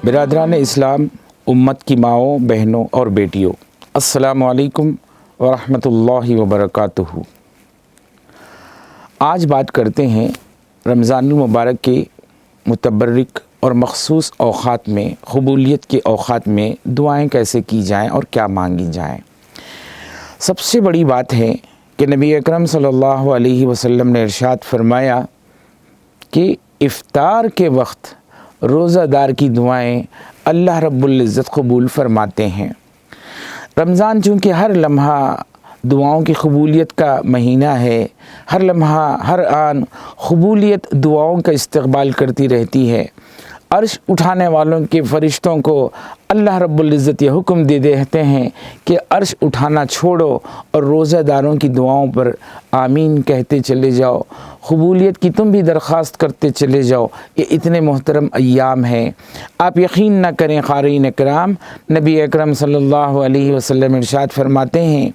برادران اسلام، امت کی ماؤں، بہنوں اور بیٹیوں، السلام علیکم ورحمۃ اللہ وبرکاتہ۔ آج بات کرتے ہیں رمضان المبارک کے متبرک اور مخصوص اوقات میں، قبولیت کے اوقات میں دعائیں کیسے کی جائیں اور کیا مانگی جائیں۔ سب سے بڑی بات ہے کہ نبی اکرم صلی اللہ علیہ وسلم نے ارشاد فرمایا کہ افطار کے وقت روزہ دار کی دعائیں اللہ رب العزت قبول فرماتے ہیں۔ رمضان چونکہ ہر لمحہ دعاؤں کی قبولیت کا مہینہ ہے، ہر لمحہ ہر آن قبولیت دعاؤں کا استقبال کرتی رہتی ہے۔ عرش اٹھانے والوں کے فرشتوں کو اللہ رب العزت یہ حکم دے دیتے ہیں کہ عرش اٹھانا چھوڑو اور روزہ داروں کی دعاؤں پر آمین کہتے چلے جاؤ، قبولیت کی تم بھی درخواست کرتے چلے جاؤ۔ یہ اتنے محترم ایام ہیں، آپ یقین نہ کریں قارئین اکرام، نبی اکرم صلی اللہ علیہ وسلم ارشاد فرماتے ہیں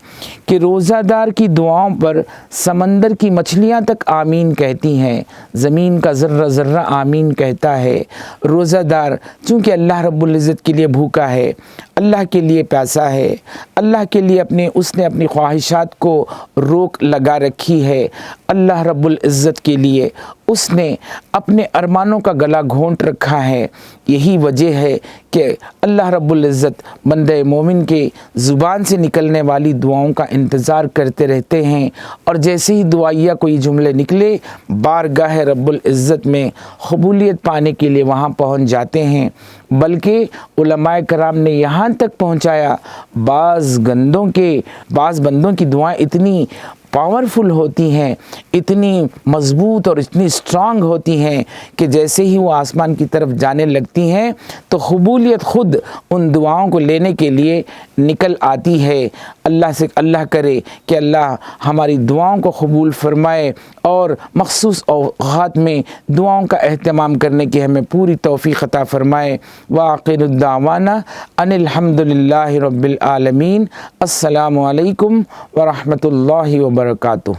کہ روزہ دار کی دعاؤں پر سمندر کی مچھلیاں تک آمین کہتی ہیں، زمین کا ذرہ ذرہ آمین کہتا ہے۔ روزہ دار چونکہ اللہ رب العزت کے لیے بھوکا ہے، اللہ کے لیے پیاسا ہے، اللہ کے لیے اس نے اپنی خواہشات کو روک لگا رکھی ہے، اللہ رب العزت کے لیے اس نے اپنے ارمانوں کا گلا گھونٹ رکھا ہے۔ یہی وجہ ہے کہ اللہ رب العزت بندہ مومن کے زبان سے نکلنے والی دعاؤں کا انتظار کرتے رہتے ہیں، اور جیسے ہی دعائیہ کوئی جملے نکلے بارگاہ رب العزت میں قبولیت پانے کے لیے وہاں پہنچ جاتے ہیں۔ بلکہ علماء کرام نے یہاں تک پہنچایا، بعض بندوں کی دعائیں اتنی پاورفل ہوتی ہیں، اتنی مضبوط اور اتنی اسٹرانگ ہوتی ہیں کہ جیسے ہی وہ آسمان کی طرف جانے لگتی ہیں تو قبولیت خود ان دعاؤں کو لینے کے لیے نکل آتی ہے۔ اللہ کرے کہ اللہ ہماری دعاؤں کو قبول فرمائے اور مخصوص اوقات میں دعاؤں کا اہتمام کرنے کی ہمیں پوری توفیق عطا فرمائے۔ وآخر الدعوانا ان الحمد للہ رب العالمین۔ السلام علیکم ورحمۃ اللہ وبرکاتہ۔